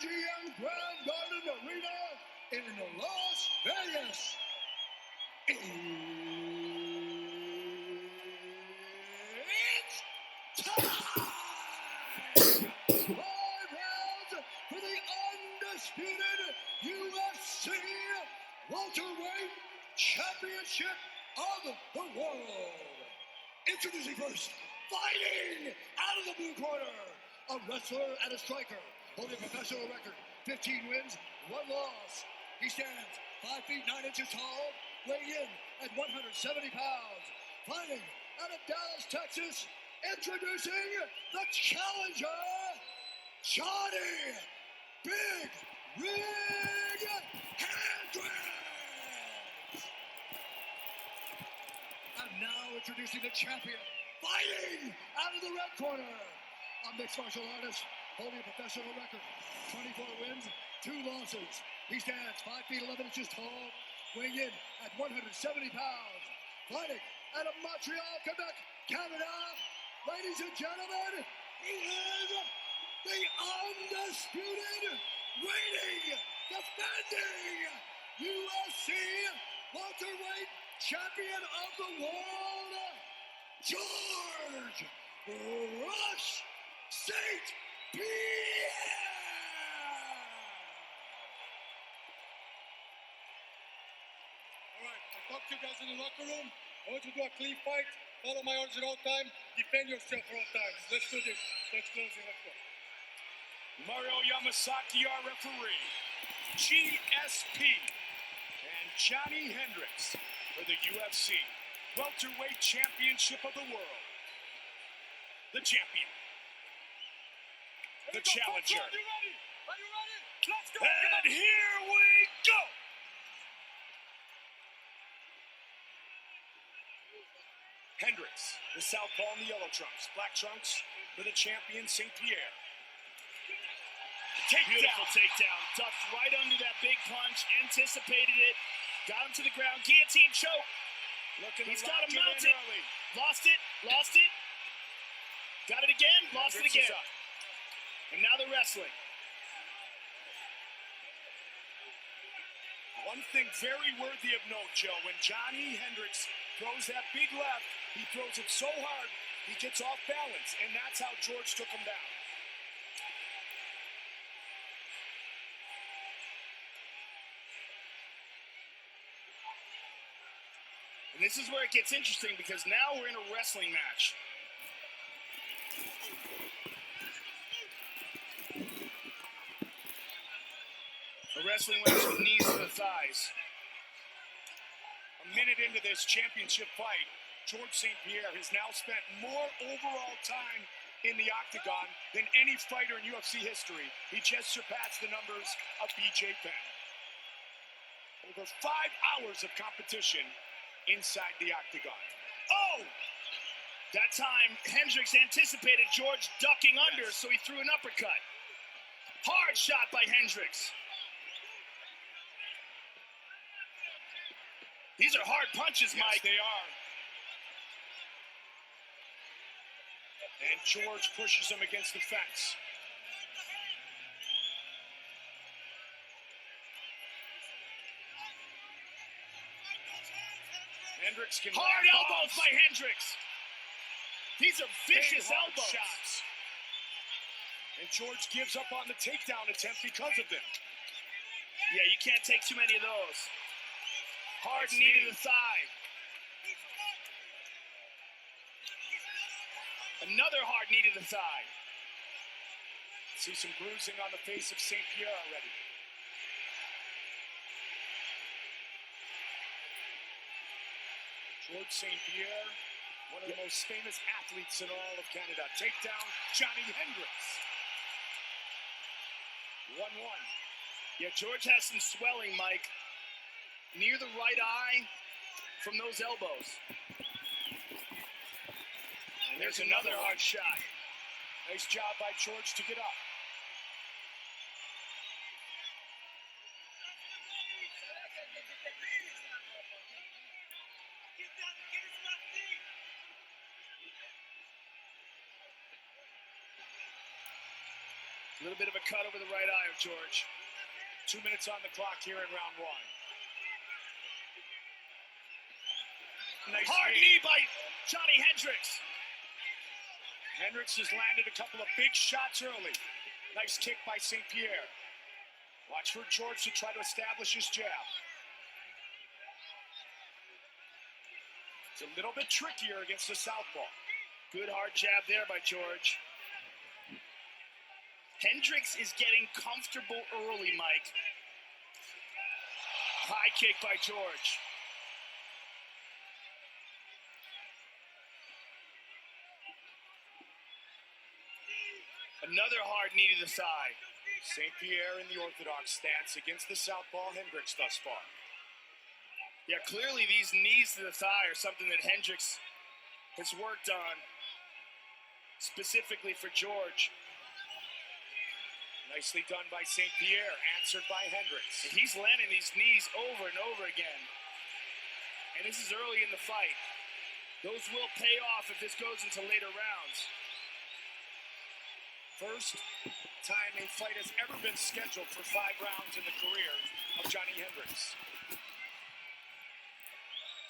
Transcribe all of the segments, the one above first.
MGM Grand Garden Arena in Las Vegas. It's time! 5 rounds for the undisputed UFC welterweight championship of the world. Introducing first, fighting out of the blue corner, a wrestler and a striker, holding a professional record, 15 wins, 1 loss. He stands 5 feet 9 inches tall, weighing in at 170 pounds. Fighting out of Dallas, Texas, introducing the challenger, Johnny Big Rig Hendricks. And now introducing the champion, fighting out of the red corner, a mixed martial artist, holding a professional record, 24 wins, 2 losses. He stands 5 feet 11 inches tall, weighing in at 170 pounds. Fighting out of Montreal, Quebec, Canada. Ladies and gentlemen, he is the undisputed, reigning, defending UFC welterweight champion of the world, George Rush St. Pierre! All right, I talked to you guys in the locker room. I want you to do a clean fight. Follow my orders at all time. Defend yourself at all times. Let's do this. Let's close it. Let's go. Mario Yamasaki, our referee. GSP and Johnny Hendricks for the UFC welterweight championship of the world. The champion. The challenger. Are you ready? Are you ready? Let's go. And here we go. Hendricks, the southpaw in the yellow trunks. Black trunks for the champion, St. Pierre. Beautiful takedown. Ducked right under that big punch. Anticipated it. Got him to the ground. Guillotine choke. He's got him mounted. Lost it. Lost it. Got it again. Lost it again. And now they're wrestling. One thing very worthy of note, Joe, when Johnny Hendricks throws that big left, he throws it so hard, he gets off balance, and that's how George took him down. And this is where it gets interesting because now we're in a wrestling match. A wrestling match with knees to the thighs. A minute into this championship fight, George St. Pierre has now spent more overall time in the octagon than any fighter in UFC history. He just surpassed the numbers of BJ Penn. Over 5 hours of competition inside the octagon. Oh! That time, Hendricks anticipated George ducking under, so he threw an uppercut. Hard shot by Hendricks. These are hard punches, Yes, Mike. they are. And George pushes him against the fence. Hendricks can Hard land elbows bombs. by Hendricks. These are vicious Big hard elbows. shots. And George gives up on the takedown attempt because of them. Yeah, you can't take too many of those. Hard Nice knee knee. to the thigh. Another hard knee to the thigh. See some bruising on the face of St. Pierre already. George St. Pierre, one of the most famous athletes in all of Canada. Takedown, Johnny Hendricks. 1-1. Yeah, George has some swelling, Mike. Near the right eye from those elbows. And there's another hard shot. Nice job by George to get up. A little bit of a cut over the right eye of George. 2 minutes on the clock here in round one. Nice Hard knee by Johnny Hendricks. Hendricks has landed a couple of big shots early. Nice kick by St. Pierre. Watch for George to try to establish his jab. It's a little bit trickier against the southpaw. Good hard jab there by George. Hendricks is getting comfortable early, Mike. High kick by George. Another hard knee to the thigh. St. Pierre in the orthodox stance against the southpaw Hendricks thus far. Yeah, clearly these knees to the thigh are something that Hendricks has worked on specifically for George. Nicely done by St. Pierre, answered by Hendricks. He's landing these knees over and over again. And this is early in the fight. Those will pay off if this goes into later rounds. First time a fight has ever been scheduled for 5 rounds in the career of Johnny Hendricks.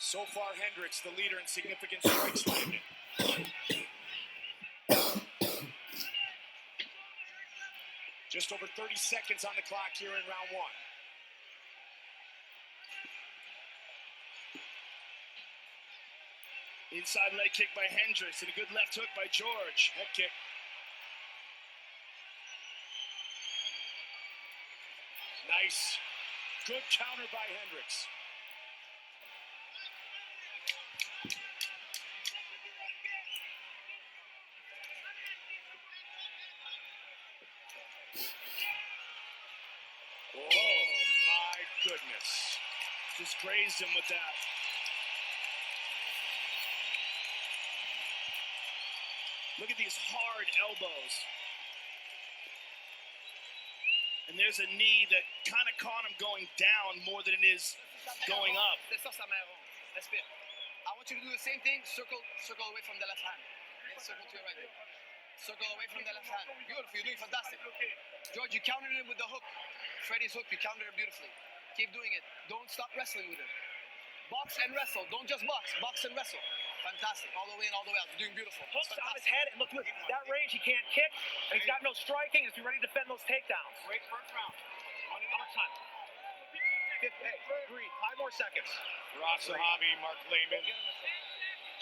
So far, Hendricks, the leader in significant strikes landed. Just over 30 seconds on the clock here in round one. Inside leg kick by Hendricks and a good left hook by George. Head kick. Nice. Good counter by Hendricks. Oh my goodness. Just grazed him with that. Look at these hard elbows. And there's a knee that kind of caught him going down more than it is going up. I want you to do the same thing. Circle away from the left hand. And circle to your right leg. Circle away from the left hand. Beautiful. You're doing fantastic. George, you countered him with the hook. Freddy's hook. You countered him beautifully. Keep doing it. Don't stop wrestling with him. Box and wrestle. Don't just box. Box and wrestle. Fantastic. All the way in, all the way out. You're doing beautiful. Hooks on his head, and look, that range, he can't kick, and he's got no striking. Is he ready to defend those takedowns? Great first round. How much time? 3, 5 more seconds. Ross Sahabi, Mark Lehman.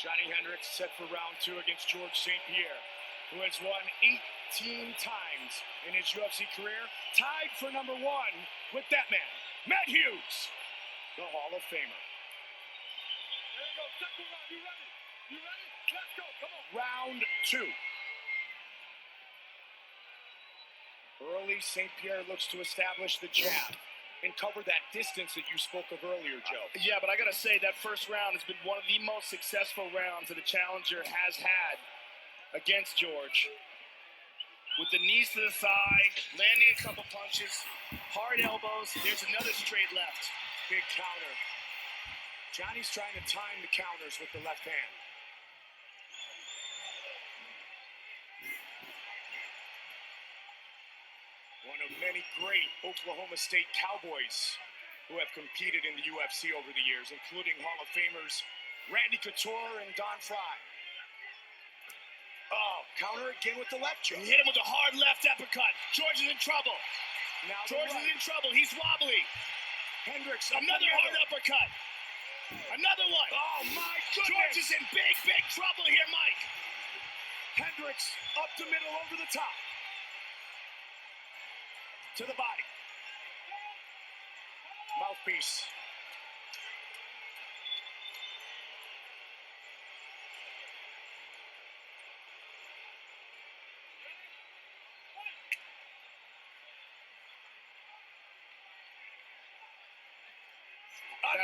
Johnny Hendricks set for round 2 against George St. Pierre, who has won 18 times in his UFC career, tied for number 1 with that man, Matt Hughes, the Hall of Famer. There you go. Second round. You ready? You ready? Let's go. Come on. Round 2. Early, St. Pierre looks to establish the jab and cover that distance that you spoke of earlier, Joe. Yeah, but I got to say that first round has been one of the most successful rounds that the challenger has had against George. With the knees to the thigh, landing a couple punches, hard elbows. There's another straight left. Big counter. Johnny's trying to time the counters with the left hand. One of many great Oklahoma State Cowboys who have competed in the UFC over the years, including Hall of Famers Randy Couture and Don Fry. Oh, counter again with the left jab. He hit him with a hard left uppercut. George is in trouble. Now George is in trouble. He's wobbly. Hendricks. Another hard uppercut. Another one. Oh, my goodness. George is in big, big trouble here, Mike. Hendricks up the middle, over the top. To the body. Mouthpiece.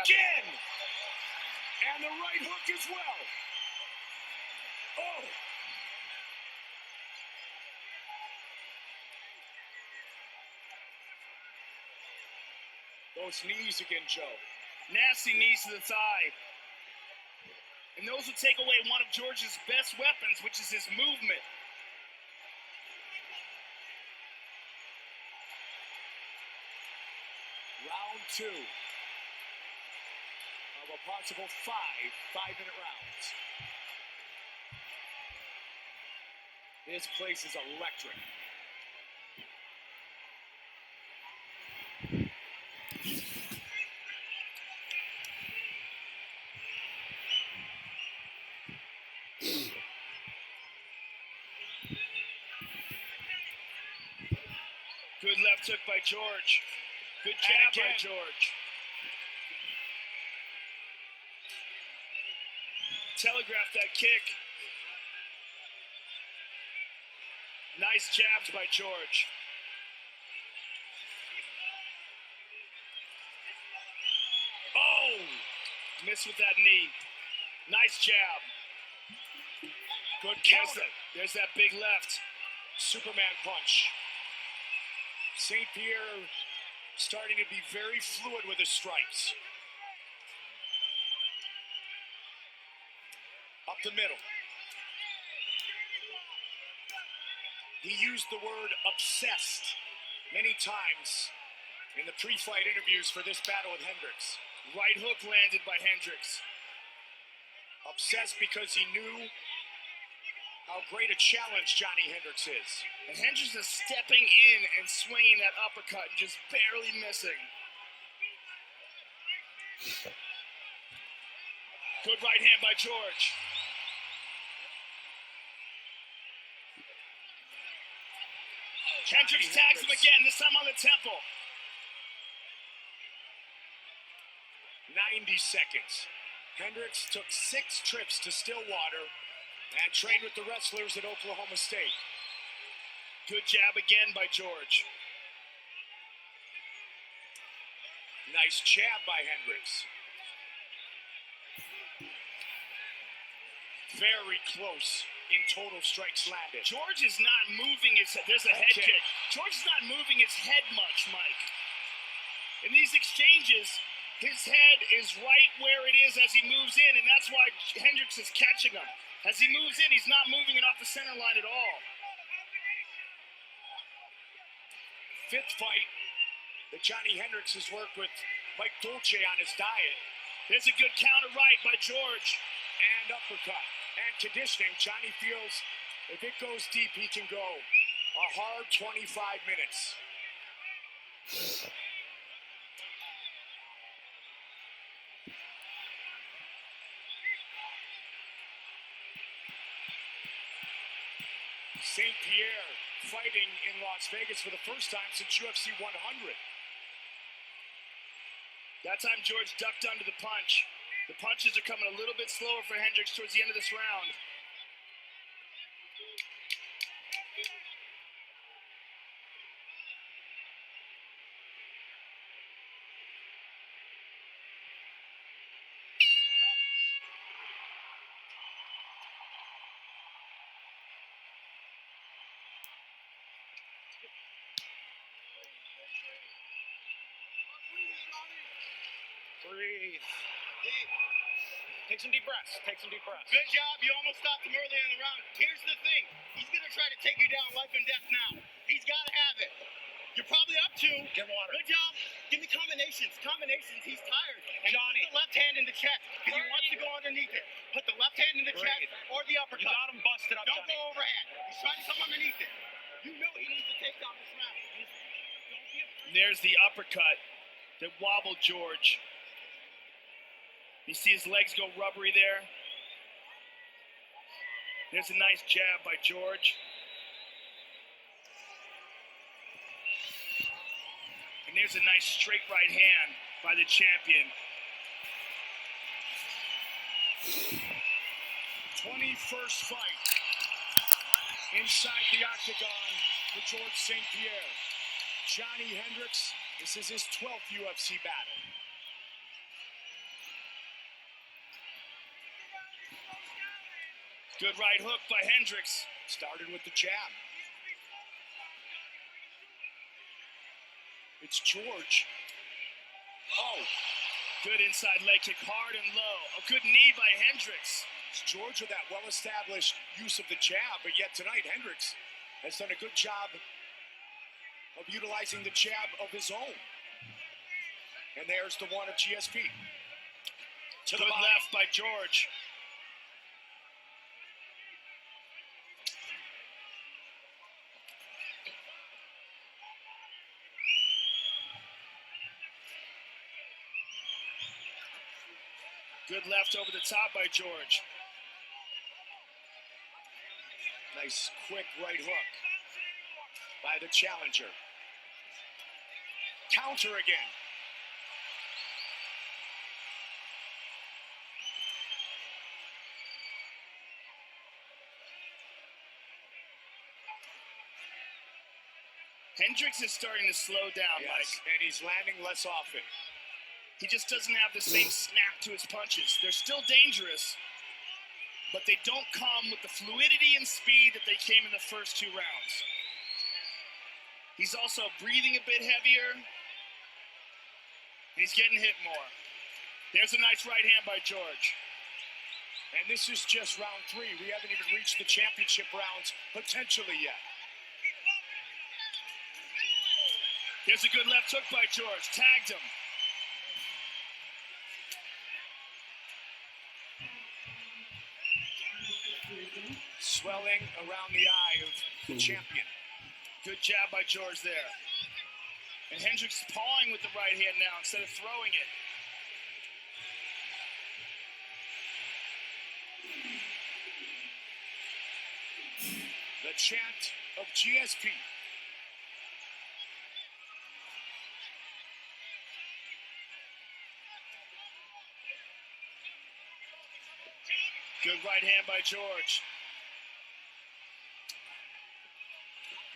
Again! And the right hook as well. Oh! Those knees again, Joe. Nasty knees to the thigh. And those would take away one of George's best weapons, which is his movement. Round 2 of a possible 5-minute rounds. This place is electric. Good left hook by George. Good jab by George. Telegraphed that kick. Nice jabs by George. Oh! Missed with that knee. Nice jab. Good counter. There's that big left. Superman punch. St. Pierre starting to be very fluid with his strikes. Up the middle. He used the word obsessed many times in the pre-fight interviews for this battle with Hendricks. Right hook landed by Hendricks. Obsessed because he knew how great a challenge Johnny Hendricks is. And Hendricks is stepping in and swinging that uppercut and just barely missing. Good right hand by George. Hendricks tags him again, this time on the temple. 90 seconds. Hendricks took 6 trips to Stillwater and trained with the wrestlers at Oklahoma State. Good jab again by George. Nice jab by Hendricks. Very close in total strikes landed. George is not moving his head. There's a head kick. George is not moving his head much, Mike. In these exchanges, his head is right where it is as he moves in, and that's why Hendricks is catching him. As he moves in, he's not moving it off the center line at all. 5th fight that Johnny Hendricks has worked with Mike Dolce on his diet. There's a good counter right by George. And uppercut. And conditioning, Johnny feels if it goes deep, he can go a hard 25 minutes. St. Pierre fighting in Las Vegas for the first time since UFC 100. That time George ducked under the punch. The punches are coming a little bit slower for Hendricks towards the end of this round. Breathe. Take some deep breaths. Take some deep breaths. Good job. You almost stopped him earlier in the round. Here's the thing. He's going to try to take you down life and death now. He's got to have it. You're probably up 2. Get water. Good job. Give me combinations. Combinations. He's tired. And Johnny. put the left hand in the chest because he wants to go underneath it. Put the left hand in the chest or the uppercut. You got him busted up, Don't Johnny. go overhand. He's trying to come underneath it. You know he needs to take down this round. Don't give There's the uppercut that wobbled George. You see his legs go rubbery there. There's a nice jab by George. And there's a nice straight right hand by the champion. 21st fight inside the octagon for George St. Pierre. Johnny Hendricks, this is his 12th UFC battle. Good right hook by Hendricks. Started with the jab. It's George. Oh. Good inside leg kick, hard and low. A good knee by Hendricks. It's George with that well-established use of the jab, but yet tonight Hendricks has done a good job of utilizing the jab of his own. And there's the one of GSP. To the Good body. left by George. Good left over the top by George. Nice quick right hook by the challenger. Counter again. Hendricks is starting to slow down, Yes, Mike. and he's landing less often. He just doesn't have the same snap to his punches. They're still dangerous, but they don't come with the fluidity and speed that they came in the first 2 rounds. He's also breathing a bit heavier. He's getting hit more. There's a nice right hand by George. And this is just round 3. We haven't even reached the championship rounds potentially yet. There's a good left hook by George. Tagged him. Swelling around the eye of the champion. Good jab by George there. And Hendricks is pawing with the right hand now instead of throwing it. The chant of GSP. Good right hand by George.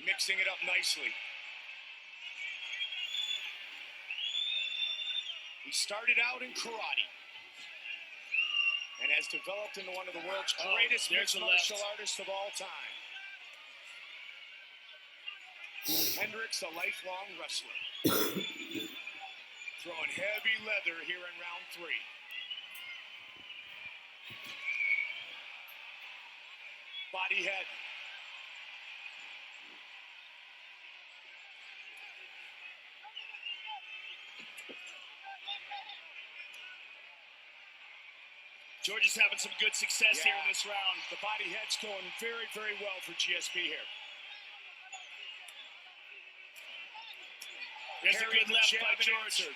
Mixing it up nicely. He started out in karate and has developed into one of the world's greatest mixed martial artists of all time. Hendricks, a lifelong wrestler. Throwing heavy leather here in round 3. Body head. George is having some good success here in this round. The body head's going very, very well for GSP here. There's a good left by George.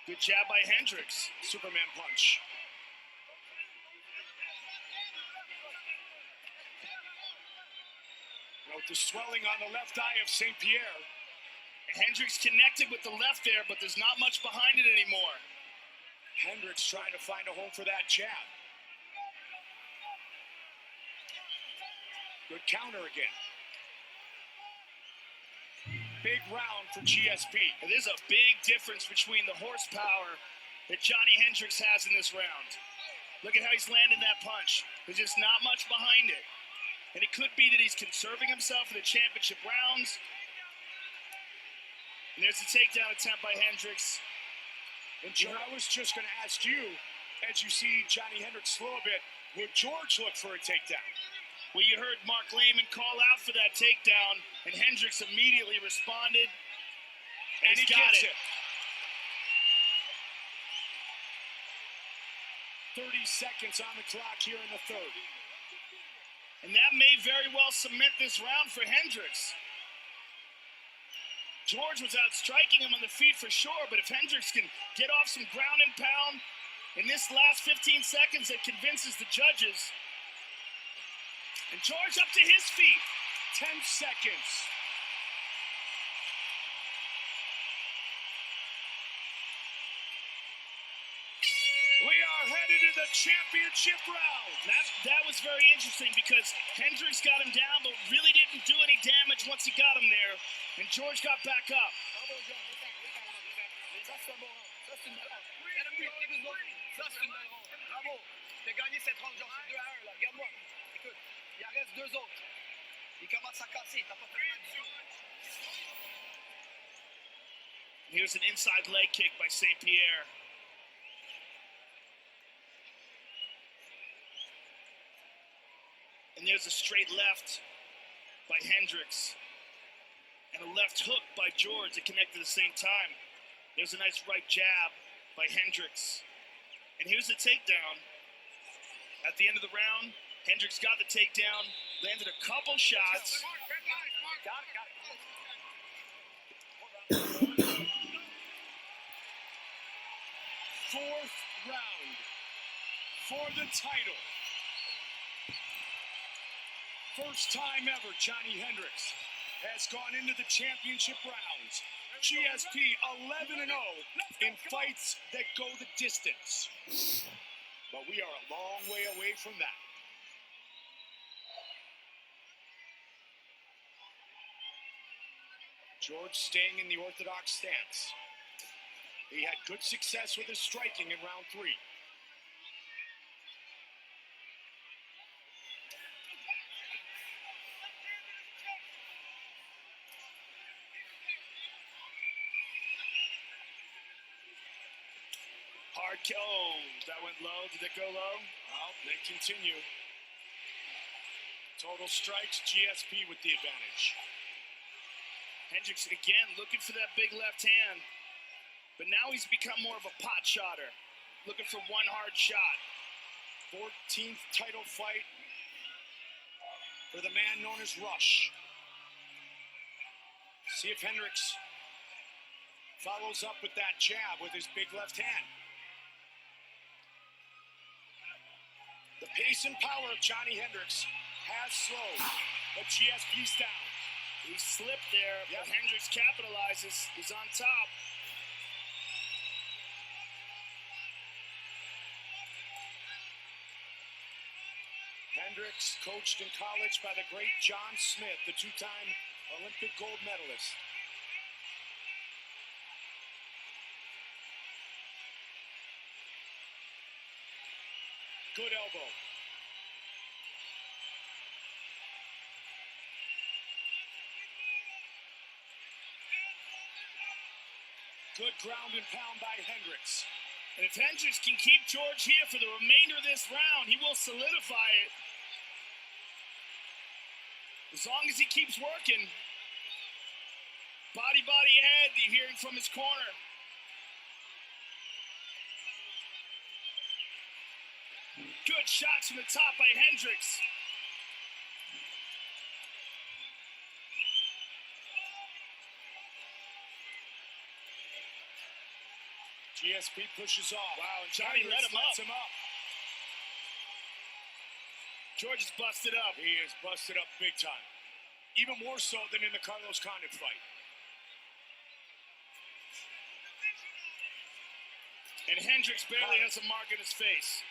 Good jab by Hendricks. Superman punch. Note the swelling on the left eye of St. Pierre. Hendricks connected with the left there, but there's not much behind it anymore. Hendricks trying to find a home for that jab. Good counter again. Big round for GSP. And there's a big difference between the horsepower that Johnny Hendricks has in this round. Look at how he's landing that punch. There's just not much behind it. And it could be that he's conserving himself for the championship rounds. And there's a takedown attempt by Hendricks. And Joe, I was just going to ask you, as you see Johnny Hendricks slow a bit, would George look for a takedown? Well, you heard Mark Lehman call out for that takedown, and Hendricks immediately responded. And he got it. 30 seconds on the clock here in the 3rd. And that may very well cement this round for Hendricks. George was out striking him on the feet for sure, but if Hendricks can get off some ground and pound in this last 15 seconds, that convinces the judges. And George up to his feet. 10 seconds. We are headed to the championship round. That was very interesting because Hendricks got him down, but really didn't do any damage once he got him there. And George got back up. Bravo. T'as gagné cette ronde, genre, c'est 2-1, là. Regarde-moi. Écoute, il en reste 2 autres. Il commence à casser. T'as pas fait mal du tout. Here's an inside leg kick by St. Pierre. And there's a straight left by Hendricks. And a left hook by George that connected at the same time. There's a nice right jab by Hendricks. And here's the takedown. At the end of the round, Hendricks got the takedown, landed a couple shots. Got it. Fourth round for the title. First time ever Johnny Hendricks has gone into the championship rounds. GSP 11-0 in fights that go the distance. But we are a long way away from that. George staying in the orthodox stance. He had good success with his striking in round 3. Hard kill. Oh, that went low. Did it go low? Well, they continue. Total strikes, GSP with the advantage. Hendricks again looking for that big left hand. But now he's become more of a pot shotter. Looking for one hard shot. 14th title fight for the man known as Rush. See if Hendricks follows up with that jab with his big left hand. The pace and power of Johnny Hendricks has slowed, but GSP's down. He slipped there, but Hendricks capitalizes. He's on top. Hendricks coached in college by the great John Smith, the 2-time Olympic gold medalist. Good elbow. Good ground and pound by Hendricks. And if Hendricks can keep George here for the remainder of this round, he will solidify it. As long as he keeps working. Body, head, you're hearing from his corner. Good shots from the top by Hendricks. GSP pushes off. Wow, and Johnny Hendricks lets him up. George is busted up. He is busted up big time. Even more so than in the Carlos Condit fight. And Hendricks barely has a mark in his face.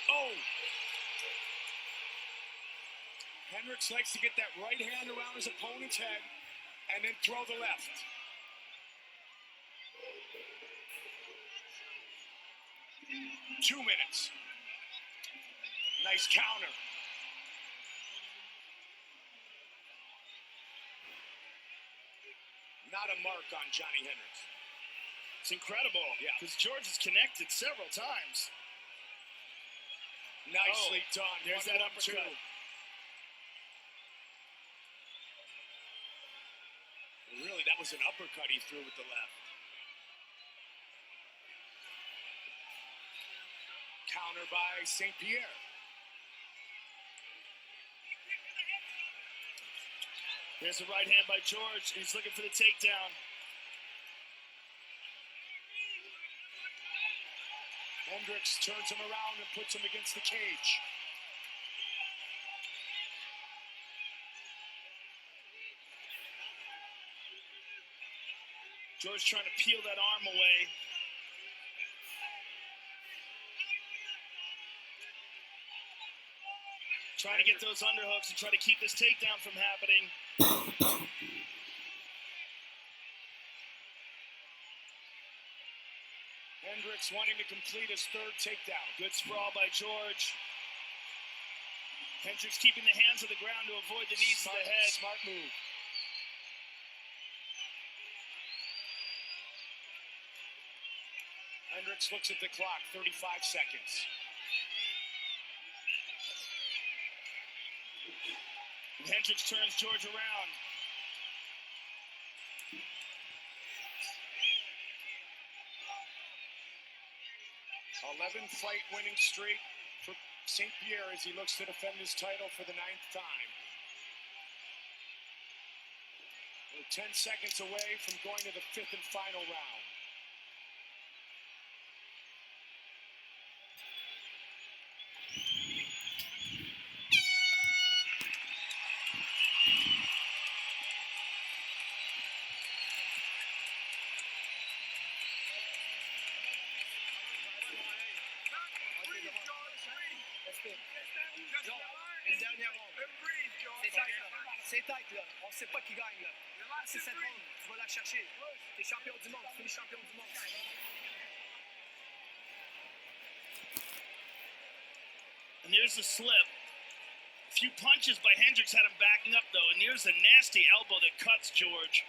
Oh! Hendricks likes to get that right hand around his opponent's head and then throw the left. Two minutes. Nice counter. Not a mark on Johnny Hendricks. It's incredible. Yeah. Because George has connected several times. Nicely done. There's that uppercut. Really, that was an uppercut he threw with the left. Counter by St. Pierre. There's a right hand by George. He's looking for the takedown. Hendricks turns him around and puts him against the cage. George trying to peel that arm away. Trying to get those underhooks and try to keep this takedown from happening. Hendricks wanting to complete his third takedown. Good sprawl by George. Hendricks keeping the hands on the ground to avoid the knees to the head. Smart move. Hendricks looks at the clock, 35 seconds. And Hendricks turns George around. 11 fight winning streak for St. Pierre as he looks to defend his title for the 9th time. We're 10 seconds away from going to the 5th and final round. Une dernière ronde. C'est tight, là. On ne sait pas qui gagne, là. C'est cette ronde. Tu vas la chercher. Tu es champion du monde. Tu finis champion du monde. And here's the slip. A few punches by Hendricks had him backing up, though. And here's a nasty elbow that cuts George.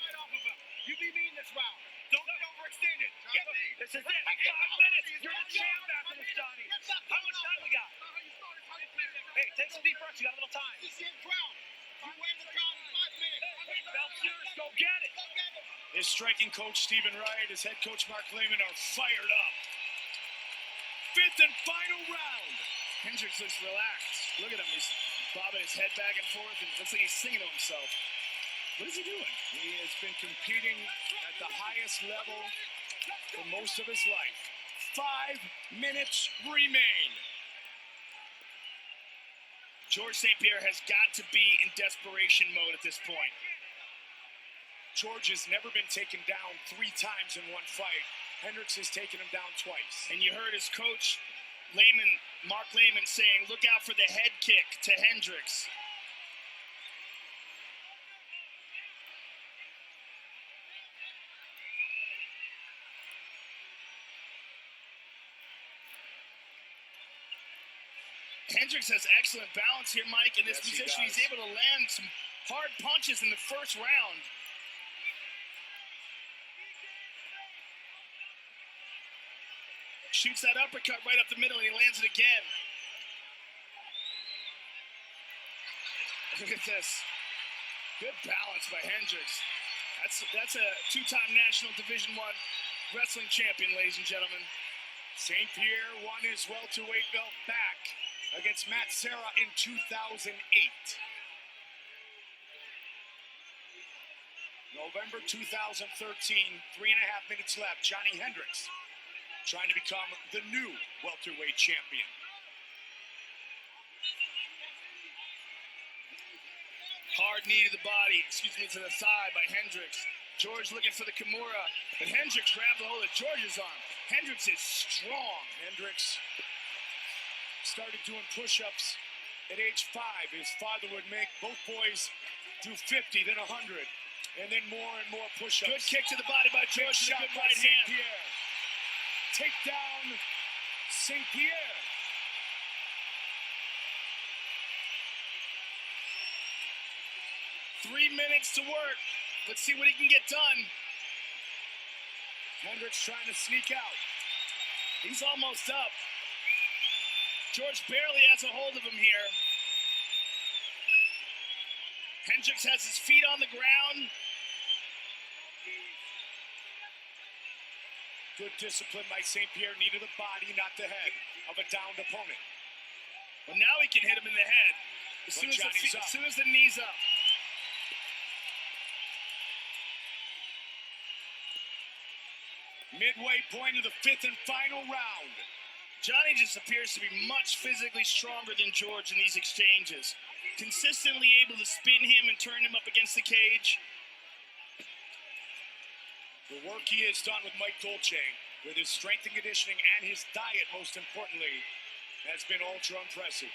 Right off of him. You be mean this round. Don't get overextended. Get me. This is it. 5 minutes. You're the champ after this, Johnny. How much time we got? Hey, take some deep breaths. You got a little time. This is your crown. You wear the crown in 5 minutes. Belcher, go get it. His striking coach, Stephen Wright, his head coach, Mark Lehman, are fired up. 5th and final round. Hendricks looks relaxed. Look at him. He's bobbing his head back and forth, and it looks like he's singing to himself. What is he doing? He has been competing at the highest level for most of his life. 5 minutes remain. George St. Pierre has got to be in desperation mode at this point. George has never been taken down 3 times in one fight. Hendricks has taken him down twice. And you heard his coach, Mark Lehman, saying, look out for the head kick to Hendricks. Hendricks has excellent balance here, Mike. In this position, he's able to land some hard punches in the first round. Shoots that uppercut right up the middle, and he lands it again. Look at this. Good balance by Hendricks. That's a 2-time National Division I wrestling champion, ladies and gentlemen. St. Pierre won his welterweight belt back against Matt Serra in 2008. November 2013, 3.5 minutes left. Johnny Hendricks trying to become the new welterweight champion. Hard knee to the body, to the thigh by Hendricks. George looking for the Kimura, but Hendricks grabbed a hold of George's arm. Hendricks is strong. Hendricks started doing push-ups at age 5. His father would make both boys do 50, then 100, and then more and more push-ups. Good kick to the body by George. Shot Good by right St. hand. Pierre. Take down St. Pierre. Three minutes to work. Let's see what he can get done. Hendricks trying to sneak out. He's almost up. George barely has a hold of him here. Hendricks has his feet on the ground. Good discipline by St. Pierre. Needed the body, not the head of a downed opponent. Well, now he can hit him in the head. As soon as the knee's up. Midway point of the 5th and final round. Johnny just appears to be much physically stronger than George in these exchanges. Consistently able to spin him and turn him up against the cage. The work he has done with Mike Dolce, with his strength and conditioning and his diet, most importantly, has been ultra impressive.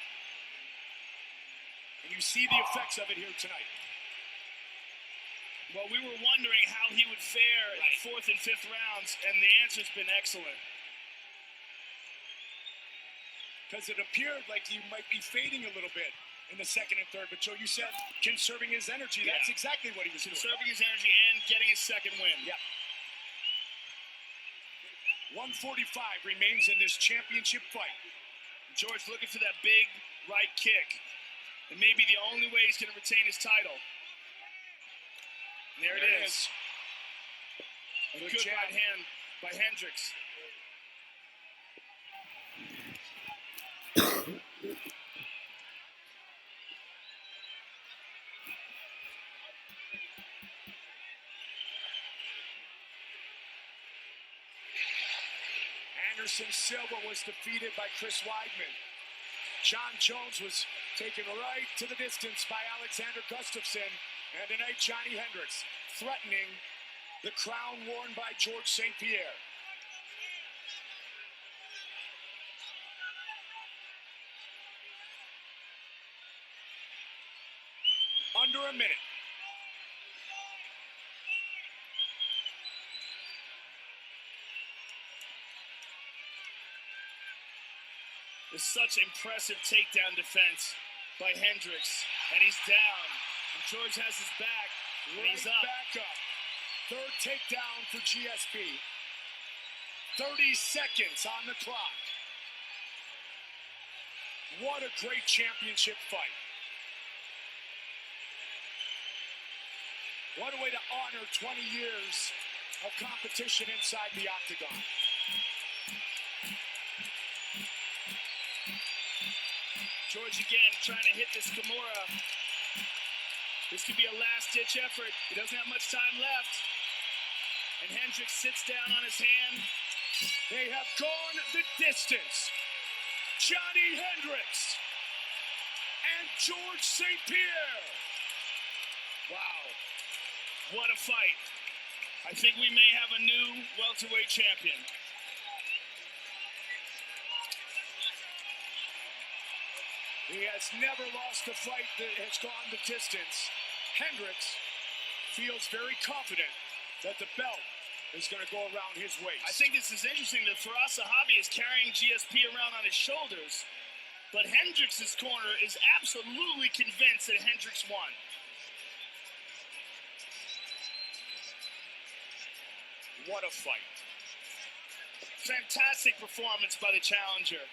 And you see the effects of it here tonight. Well, we were wondering how he would fare in the 4th and 5th rounds, and the answer's been excellent. Because it appeared like he might be fading a little bit in the 2nd and 3rd. But Joe, you said conserving his energy. Yeah. That's exactly what he was doing. Conserving his energy and getting his second win. Yeah. 145 remains in this championship fight. George looking for that big right kick. And maybe the only way he's going to retain his title. And there it is. A good right hand by Hendricks. Anderson Silva was defeated by Chris Weidman. John Jones was taken right to the distance by Alexander Gustafsson. And tonight, Johnny Hendricks threatening the crown worn by George St. Pierre. Under a minute. It's such impressive takedown defense by Hendricks. And he's down. And George has his back. And he's up. Back up. Third takedown for GSP. 30 seconds on the clock. What a great championship fight. What a way to honor 20 years of competition inside the octagon. George again trying to hit this Kimura. This could be a last-ditch effort. He doesn't have much time left. And Hendricks sits down on his hand. They have gone the distance. Johnny Hendricks and George St. Pierre. Wow. What a fight. I think we may have a new welterweight champion. He has never lost a fight that has gone the distance. Hendricks feels very confident that the belt is going to go around his waist. I think this is interesting that Firas Zahabi is carrying GSP around on his shoulders, but Hendricks' corner is absolutely convinced that Hendricks won. What a fight. Fantastic performance by the challenger.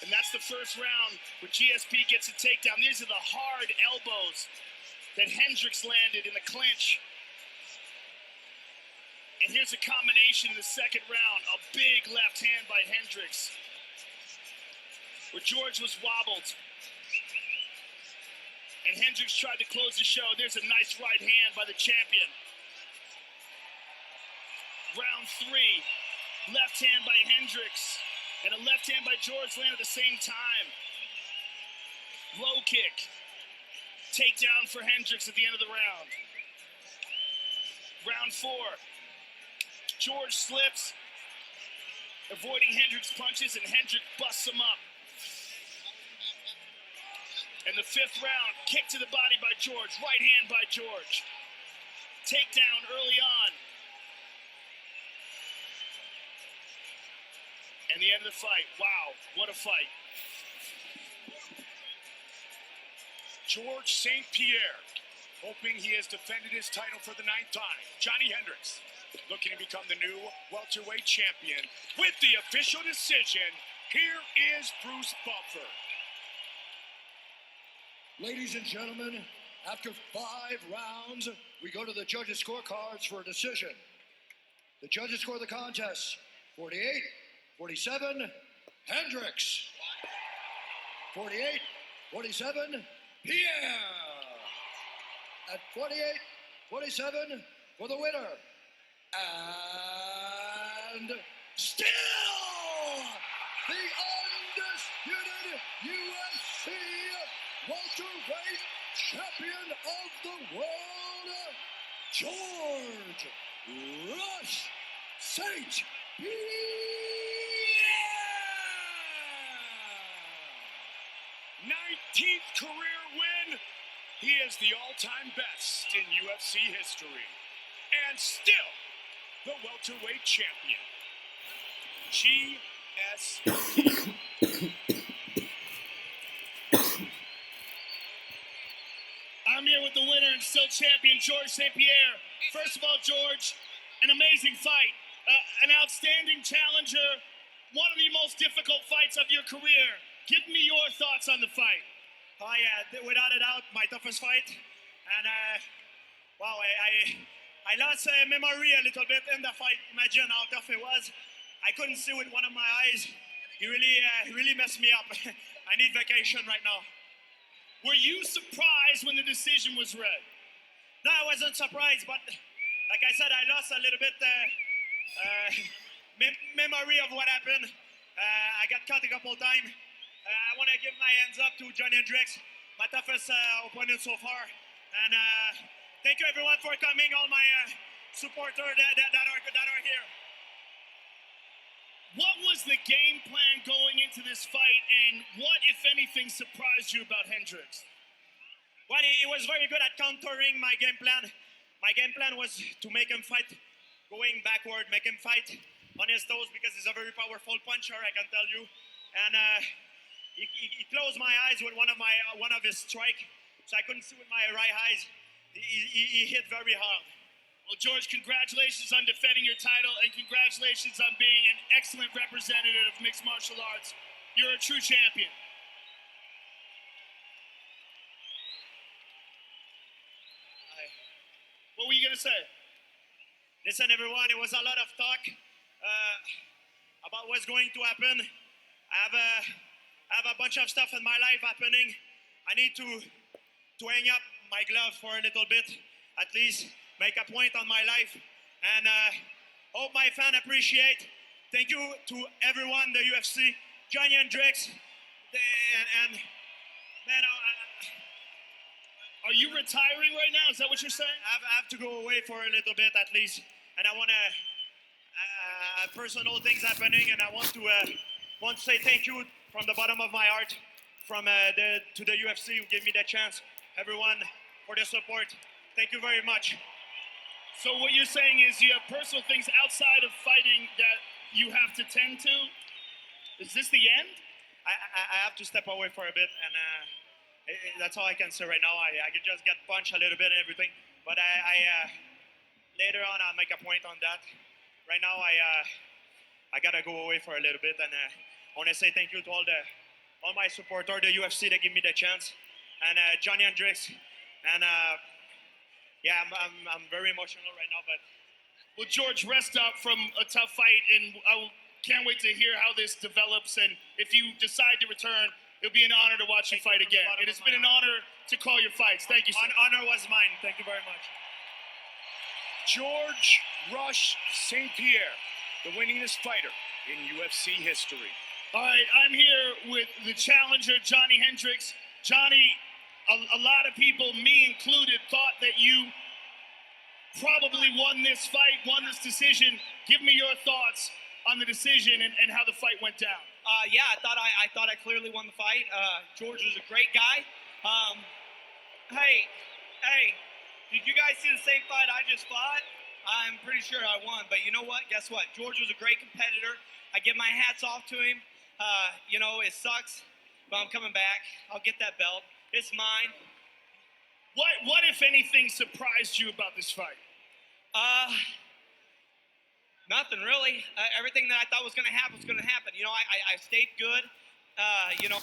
And that's the first round where GSP gets a takedown. These are the hard elbows that Hendricks landed in the clinch. And here's a combination in the second round. A big left hand by Hendricks, where George was wobbled. And Hendricks tried to close the show. There's a nice right hand by the champion. Round three. Left hand by Hendricks. And a left hand by George land at the same time. Low kick. Takedown for Hendricks at the end of the round. Round four. George slips, avoiding Hendricks' punches, and Hendricks busts him up. And the fifth round, kick to the body by George. Right hand by George. Takedown early on. And the end of the fight. Wow, what a fight. George St. Pierre, hoping he has defended his title for the 9th time. Johnny Hendricks, looking to become the new welterweight champion. With the official decision, here is Bruce Buffer. Ladies and gentlemen, after 5 rounds, we go to the judges' scorecards for a decision. The judges score the contest 48, 47, Hendricks. 48, 47, Pierre. At 48, 47 for the winner. And still the undisputed UFC welterweight champion of the world, George Rush St. Pierre. 19th career win. He is the all-time best in UFC history. And still the welterweight champion. GSP. I'm here with champion, George St. Pierre. First of all, George, an amazing fight, an outstanding challenger, one of the most difficult fights of your career. Give me your thoughts on the fight. Oh yeah, without a doubt, my toughest fight. And wow, I lost memory a little bit in the fight. Imagine how tough it was. I couldn't see with one of my eyes. He really messed me up. I need vacation right now. Were you surprised when the decision was read? No, I wasn't surprised, but like I said, I lost a little bit memory of what happened. I got cut a couple times. I want to give my hands up to John Hendricks, my toughest opponent so far. And thank you everyone for coming, all my supporters that are here. What was the game plan going into this fight, and what, if anything, surprised you about Hendricks? Well, he was very good at countering my game plan. My game plan was to make him fight going backward, make him fight on his toes because he's a very powerful puncher, I can tell you. And he closed my eyes with one of his strike, so I couldn't see with my right eyes. He hit very hard. Well, George, congratulations on defending your title, and congratulations on being an excellent representative of mixed martial arts. You're a true champion. What were you going to say? Listen, everyone, it was a lot of talk about what's going to happen. I have a bunch of stuff in my life happening. I need to hang up my gloves for a little bit, at least make a point on my life, and hope my fan appreciate. Thank you to everyone, the UFC, John Hendricks, and man, are you retiring right now? Is that what you're saying? I have to go away for a little bit at least, and I want to personal things happening, and I want to say thank you from the bottom of my heart, to the UFC who gave me the chance, everyone, for the support. Thank you very much. So what you're saying is you have personal things outside of fighting that you have to tend to? Is this the end? I have to step away for a bit, and that's all I can say right now. I could just get punched a little bit and everything, but later on I'll make a point on that. Right now I gotta go away for a little bit, and I want to say thank you to all my supporters, the UFC that give me the chance, and John Hendricks, and yeah, I'm very emotional right now, but... Well, George, rest up from a tough fight, and can't wait to hear how this develops, and if you decide to return, it'll be an honor to watch you fight again. It has been an honor to call your fights. Thank you, sir. Honor was mine. Thank you very much. George Rush St. Pierre, the winningest fighter in UFC history. All right, I'm here with the challenger, Johnny Hendricks. Johnny, a lot of people, me included, thought that you probably won this fight, won this decision. Give me your thoughts on the decision and how the fight went down. Yeah, I thought I clearly won the fight. George was a great guy. Hey, did you guys see the same fight I just fought? I'm pretty sure I won, but you know what? Guess what? George was a great competitor. I give my hats off to him. You know, it sucks, but I'm coming back. I'll get that belt. It's mine. What if anything, surprised you about this fight? Nothing really. Everything that I thought was going to happen was going to happen. You know, I stayed good. You know.